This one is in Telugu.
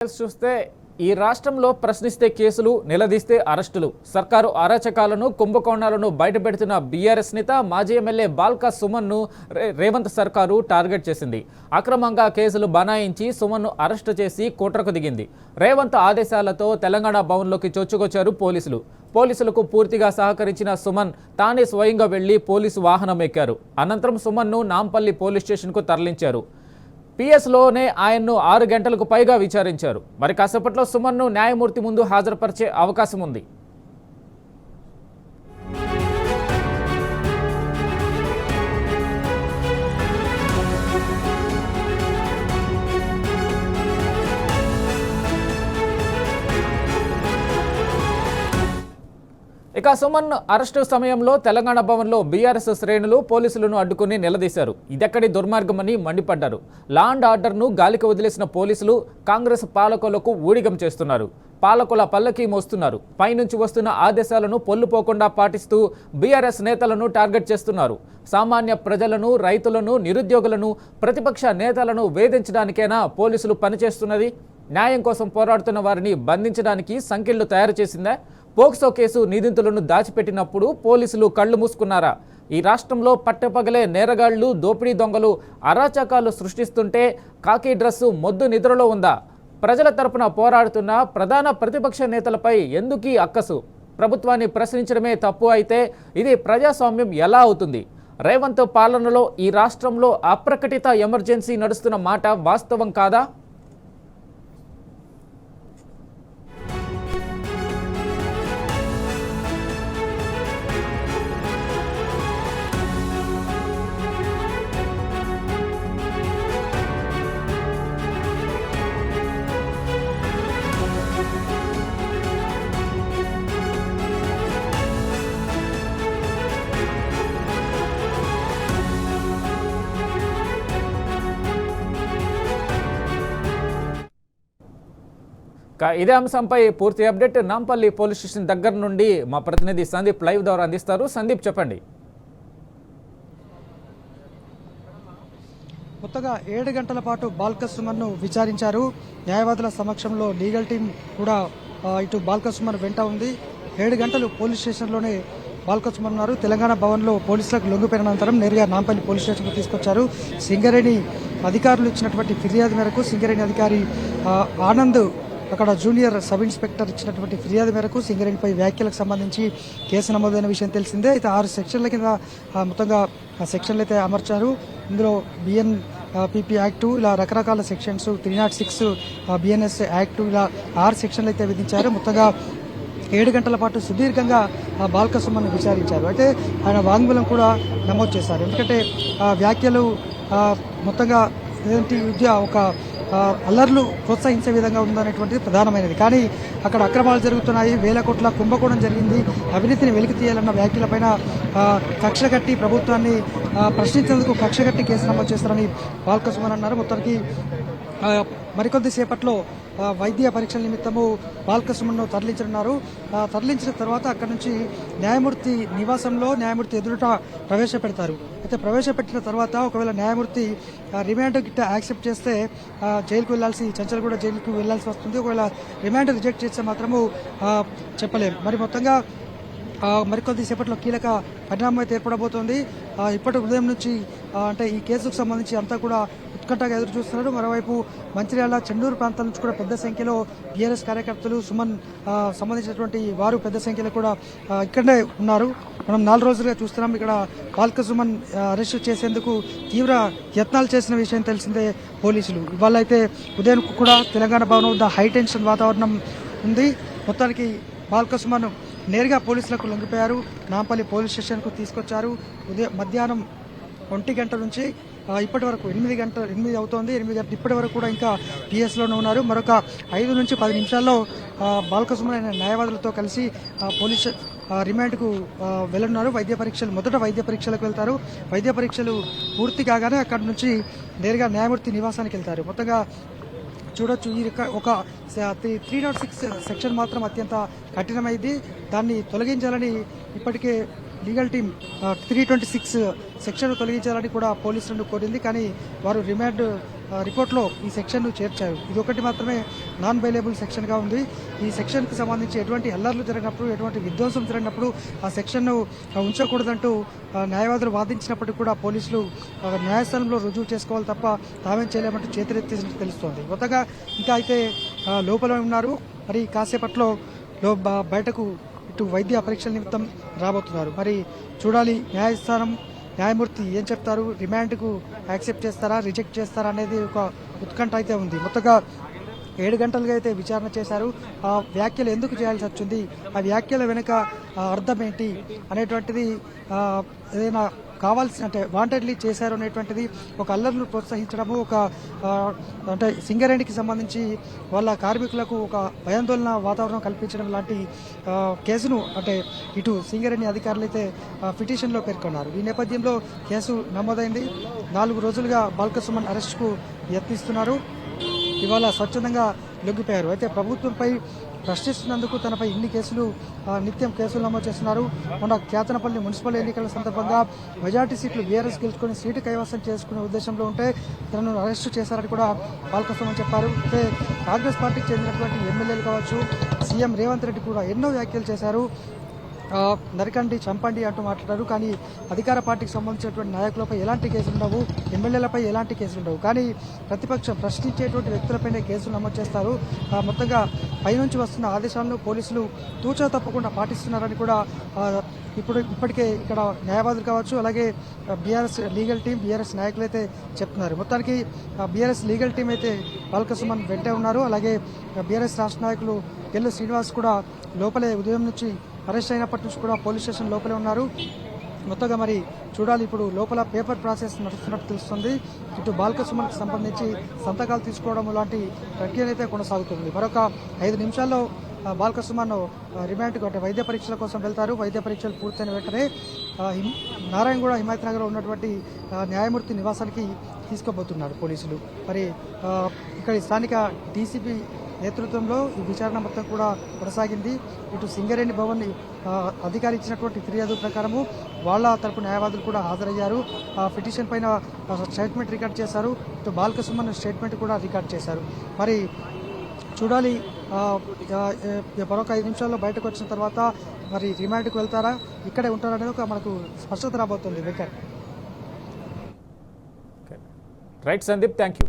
చూస్తే ఈ రాష్ట్రంలో ప్రశ్నిస్తే కేసులు నిలదీస్తే అరెస్టులు సర్కారు అరాచకాలను కుంభకోణాలను బయటపెడుతున్న బీఆర్ఎస్ నేత మాజీ ఎమ్మెల్యే బాల్కా సుమన్ను రేవంత్ సర్కారు టార్గెట్ చేసింది. అక్రమంగా కేసులు బనాయించి సుమన్ను అరెస్టు చేసి కుట్రకు దిగింది. రేవంత్ ఆదేశాలతో తెలంగాణ భవన్లోకి చొచ్చుకొచ్చారు పోలీసులకు పూర్తిగా సహకరించిన సుమన్ తానే స్వయంగా వెళ్లి పోలీసు వాహనం ఎక్కారు. అనంతరం సుమన్ను నాంపల్లి పోలీస్ స్టేషన్కు తరలించారు. పిఎస్లోనే ఆయన్ను 6 గంటలకు పైగా విచారించారు. మరి కాసేపట్లో సుమన్ను న్యాయమూర్తి ముందు హాజరుపరిచే అవకాశం ఉంది. ఇక సుమన్ అరెస్టు సమయంలో తెలంగాణ భవన్లో బీఆర్ఎస్ శ్రేణులు పోలీసులను అడ్డుకుని నిలదీశారు. ఇదెక్కడి దుర్మార్గమని మండిపడ్డారు. లా అండ్ ఆర్డర్ను గాలికి వదిలేసిన పోలీసులు కాంగ్రెస్ పాలకులకు ఊడిగం చేస్తున్నారు. పాలకుల పల్లకి మోస్తున్నారు. పైనుంచి వస్తున్న ఆదేశాలను పొల్లుపోకుండా పాటిస్తూ బీఆర్ఎస్ నేతలను టార్గెట్ చేస్తున్నారు. సామాన్య ప్రజలను, రైతులను, నిరుద్యోగులను, ప్రతిపక్ష నేతలను వేధించడానికైనా పోలీసులు పనిచేస్తున్నది? న్యాయం కోసం పోరాడుతున్న వారిని బంధించడానికి సంకెళ్లు తయారు చేసిందా? పోక్సో కేసు నిందితులను దాచిపెట్టినప్పుడు పోలీసులు కళ్లు మూసుకున్నారా? ఈ రాష్ట్రంలో పట్టపగలే నేరగాళ్లు, దోపిడీ దొంగలు అరాచకాలు సృష్టిస్తుంటే కాకి డ్రెస్సు మొద్దు నిద్రలో ఉందా? ప్రజల తరపున పోరాడుతున్న ప్రధాన ప్రతిపక్ష నేతలపై ఎందుకీ అక్కసు? ప్రభుత్వాన్ని ప్రశ్నించడమే తప్పు అయితే ఇది ప్రజాస్వామ్యం ఎలా అవుతుంది? రేవంత్ పాలనలో ఈ రాష్ట్రంలో అప్రకటిత ఎమర్జెన్సీ నడుస్తున్న మాట వాస్తవం కాదా? ఇదే అంశంపై పూర్తి అప్డేట్ నాంపల్లి పోలీస్ స్టేషన్ దగ్గర నుండి మా ప్రతినిధి సందీప్ లైవ్ ద్వారా అందిస్తారు. సందీప్, చెప్పండి. కొత్తగా 7 గంటల పాటు బాల్కా సుమన్ను విచారించారు. న్యాయవాదుల సమక్షంలో లీగల్ టీం కూడా ఇటు బాల్కా సుమన్ వెంట ఉంది. 7 గంటలు పోలీస్ స్టేషన్లోనే బాల్కా సుమన్ ఉన్నారు. తెలంగాణ భవన్లో పోలీసులకు లొంగిపోయిన అనంతరం నేరుగా నాంపల్లి పోలీస్ స్టేషన్కు తీసుకొచ్చారు. సింగరేణి అధికారులు ఇచ్చినటువంటి ఫిర్యాదు మేరకు సింగరేణి అధికారి ఆనంద్, అక్కడ జూనియర్ సబ్ ఇన్స్పెక్టర్ ఇచ్చినటువంటి ఫిర్యాదు మేరకు సింగరేణిపై వ్యాఖ్యలకు సంబంధించి కేసు నమోదైన విషయం తెలిసిందే. అయితే 6 సెక్షన్ల కింద మొత్తంగా సెక్షన్లు అయితే అమర్చారు. ఇందులో BNPP యాక్టు, ఇలా రకరకాల సెక్షన్స్, 306 BNS యాక్టు, ఇలా 6 సెక్షన్లు అయితే విధించారు. మొత్తంగా 7 గంటల పాటు సుదీర్ఘంగా బాల్కా సుమన్ను విచారించారు. అయితే ఆయన వాంగ్మూలం కూడా నమోదు చేశారు. ఎందుకంటే వ్యాఖ్యలు మొత్తంగా ఒక అల్లర్లు ప్రోత్సహించే విధంగా ఉందనేటువంటిది ప్రధానమైనది. కానీ అక్కడ అక్రమాలు జరుగుతున్నాయి, వేల కోట్ల కుంభకోణం జరిగింది, అవినీతిని వెలికి తీయాలన్న వ్యాఖ్యలపైన కక్ష కట్టి ప్రభుత్వాన్ని ప్రశ్నించేందుకు కక్ష కట్టి కేసు నమోదు చేస్తారని బాల్కా సుమన్ అన్నారు. మొత్తానికి మరికొద్ది సేపట్లో వైద్య పరీక్షల నిమిత్తము బాల్కా సుమన్ను తరలించనున్నారు. తరలించిన తర్వాత అక్కడి నుంచి న్యాయమూర్తి నివాసంలో న్యాయమూర్తి ఎదురుట ప్రవేశపెడతారు. అయితే ప్రవేశపెట్టిన తర్వాత ఒకవేళ న్యాయమూర్తి రిమాండ్ గిట్ట యాక్సెప్ట్ చేస్తే జైలుకు వెళ్లాల్సి, చంచల్గూడ జైలుకు వెళ్లాల్సి వస్తుంది. ఒకవేళ రిమాండ్ రిజెక్ట్ చేస్తే మాత్రము చెప్పలేం. మరి మొత్తంగా మరికొద్ది సేపట్లో కీలక పరిణామం అయితే ఏర్పడబోతోంది. ఇప్పటి ఉదయం నుంచి అంటే ఈ కేసుకు సంబంధించి అంతా కూడా ఉత్కంఠగా ఎదురు చూస్తున్నారు. మరోవైపు మంచిర్యాల, చెన్నూరు ప్రాంతాల నుంచి కూడా పెద్ద సంఖ్యలో బీఆర్ఎస్ కార్యకర్తలు, సుమన్ సంబంధించినటువంటి వారు పెద్ద సంఖ్యలో కూడా ఇక్కడే ఉన్నారు. మనం 4 రోజులుగా చూస్తున్నాం. ఇక్కడ బాల్కా సుమన్ అరెస్ట్ చేసేందుకు తీవ్ర యత్నాలు చేసిన విషయం తెలిసిందే పోలీసులు. ఇవాళ అయితే ఉదయం కూడా తెలంగాణ భవన్ వద్ద హైటెన్షన్ వాతావరణం ఉంది. మొత్తానికి బాల్కా సుమన్ నేరుగా పోలీసులకు లొంగిపోయారు. నాంపల్లి పోలీస్ స్టేషన్కు తీసుకొచ్చారు. మధ్యాహ్నం 1 గంట నుంచి ఇప్పటి వరకు 8 అవుతోంది. 8 గంటలు ఇప్పటి వరకు కూడా ఇంకా పిఎస్లోనే ఉన్నారు. మరొక 5 నుంచి 10 నిమిషాల్లో బాల్కా సుమన్ న్యాయవాదులతో కలిసి పోలీస్ రిమాండ్కు వెళ్ళనున్నారు. మొదట వైద్య పరీక్షలకు వెళ్తారు. వైద్య పరీక్షలు పూర్తి కాగానే అక్కడి నుంచి నేరుగా న్యాయమూర్తి నివాసానికి వెళ్తారు. మొత్తంగా చూడొచ్చు, ఈ ఒక 306 సెక్షన్ మాత్రం అత్యంత కఠినమైంది. దాన్ని తొలగించాలని ఇప్పటికే లీగల్ టీం 326 సెక్షన్ తొలగించాలని కూడా పోలీసులను కోరింది. కానీ వారు రిమాండ్ రిపోర్ట్లో ఈ సెక్షన్ను చేర్చారు. ఇది ఒకటి మాత్రమే నాన్ బెయిలబుల్ సెక్షన్గా ఉంది. ఈ సెక్షన్కి సంబంధించి ఎటువంటి అల్లర్లు జరిగినప్పుడు, ఎటువంటి విధ్వంసం జరిగినప్పుడు ఆ సెక్షన్ను ఉంచకూడదంటూ న్యాయవాదులు వాదించినప్పటికీ కూడా పోలీసులు న్యాయస్థానంలో రుజువు చేసుకోవాలి తప్ప తామేం చేయలేమంటూ చేతులెత్తేసినట్టు తెలుస్తోంది. కొత్తగా ఇంకా అయితే లోపల ఉన్నారు. మరి కాసేపట్లో బయటకు ఇటు వైద్య పరీక్షల నిమిత్తం రాబోతున్నారు. మరి చూడాలి న్యాయమూర్తి ఏం చెప్తారు, రిమాండ్కు యాక్సెప్ట్ చేస్తారా, రిజెక్ట్ చేస్తారా అనేది ఒక ఉత్కంఠ అయితే ఉంది. మొత్తగా 7 గంటలుగా అయితే విచారణ చేశారు. ఆ వ్యాఖ్యలు ఎందుకు చేయాల్సి వచ్చింది, ఆ వ్యాఖ్యల వెనుక అర్థం ఏంటి అనేటువంటిది ఏదైనా కావాల్సిన అంటే వాంటెడ్లీ చేశారు అనేటువంటిది ఒక అల్లర్లు ప్రోత్సహించడము, ఒక అంటే సింగరేణికి సంబంధించి వాళ్ళ కార్మికులకు ఒక భయాందోళన వాతావరణం కల్పించడం లాంటి కేసును అంటే ఇటు సింగరేణి అధికారులు అయితే పిటిషన్లో పేర్కొన్నారు. ఈ నేపథ్యంలో కేసు నమోదైంది. 4 రోజులుగా బాల్కసుమన్ అరెస్టుకు యత్నిస్తున్నారు. ఇవాళ స్వచ్ఛందంగా లొంగిపోయారు. అయితే ప్రభుత్వంపై ప్రశ్నిస్తున్నందుకు తనపై ఇన్ని కేసులు నిత్యం కేసులు నమోదు చేస్తున్నారు. మొన్న కేతనపల్లి మున్సిపల్ ఎన్నికల సందర్భంగా మెజార్టీ సీట్లు బీఆర్ఎస్ గెలుచుకుని సీటు కైవసం చేసుకునే ఉద్దేశంలో ఉంటే తనను అరెస్టు చేశారని కూడా బాల్కసుమన్ చెప్పారు. అయితే కాంగ్రెస్ పార్టీకి చెందినటువంటి ఎమ్మెల్యేలు కావచ్చు, సీఎం రేవంత్ రెడ్డి కూడా ఎన్నో వ్యాఖ్యలు చేశారు. నరకండి, చంపండి అంటూ మాట్లాడారు. కానీ అధికార పార్టీకి సంబంధించినటువంటి నాయకులపై ఎలాంటి కేసులు ఉండవు, ఎమ్మెల్యేలపై ఎలాంటి కేసులు ఉండవు. కానీ ప్రతిపక్షం ప్రశ్నించేటువంటి వ్యక్తులపైనే కేసులు నమోదు చేస్తారు. మొత్తంగా పైనుంచి వస్తున్న ఆదేశాలను పోలీసులు తూచా తప్పకుండా పాటిస్తున్నారని కూడా ఇప్పటికే ఇక్కడ న్యాయవాదులు కావచ్చు, అలాగే బీఆర్ఎస్ లీగల్ టీం, బీఆర్ఎస్ నాయకులు అయితే చెప్తున్నారు. మొత్తానికి బీఆర్ఎస్ లీగల్ టీం అయితే బాల్కసుమన్ వెంటే ఉన్నారు. అలాగే బీఆర్ఎస్ రాష్ట్ర నాయకులు ఎల్లు శ్రీనివాస్ కూడా లోపలే ఉదయం నుంచి అరెస్ట్ అయినప్పటి నుంచి కూడా పోలీస్ స్టేషన్ లోపలే ఉన్నారు. మొత్తంగా మరి చూడాలి, ఇప్పుడు లోపల పేపర్ ప్రాసెస్ నడుస్తున్నట్టు తెలుస్తుంది. ఇటు బాల్కసుమన్కి సంబంధించి సంతకాలు తీసుకోవడం లాంటి ప్రక్రియ అయితే కొనసాగుతుంది. మరొక 5 నిమిషాల్లో బాల్కసుమన్ రిమాండ్కు అంటే వైద్య పరీక్షల కోసం వెళ్తారు. వైద్య పరీక్షలు పూర్తయిన వెంటనే నారాయణగూడ హిమాయత్ నగర్లో ఉన్నటువంటి న్యాయమూర్తి నివాసానికి తీసుకోబోతున్నారు పోలీసులు. మరి ఇక్కడ స్థానిక డీసీపీ నేతృత్వంలో ఈ విచారణ మొత్తం కూడా కొనసాగింది. ఇటు సింగరేణి భవన్ అధికారి ఇచ్చినటువంటి ఫిర్యాదు ప్రకారము వాళ్ళ తరపు న్యాయవాదులు కూడా హాజరయ్యారు. పిటిషన్ పైన స్టేట్మెంట్ రికార్డ్ చేశారు. ఇటు బాల్కసుమన్ స్టేట్మెంట్ కూడా రికార్డ్ చేశారు. మరి చూడాలి, మరొక 5 నిమిషాల్లో బయటకు వచ్చిన తర్వాత మరి రిమాండ్కి వెళ్తారా, ఇక్కడే ఉంటారనేది ఒక మనకు స్పష్టత రాబోతుంది. Venkat. Right Sandeep, thank you.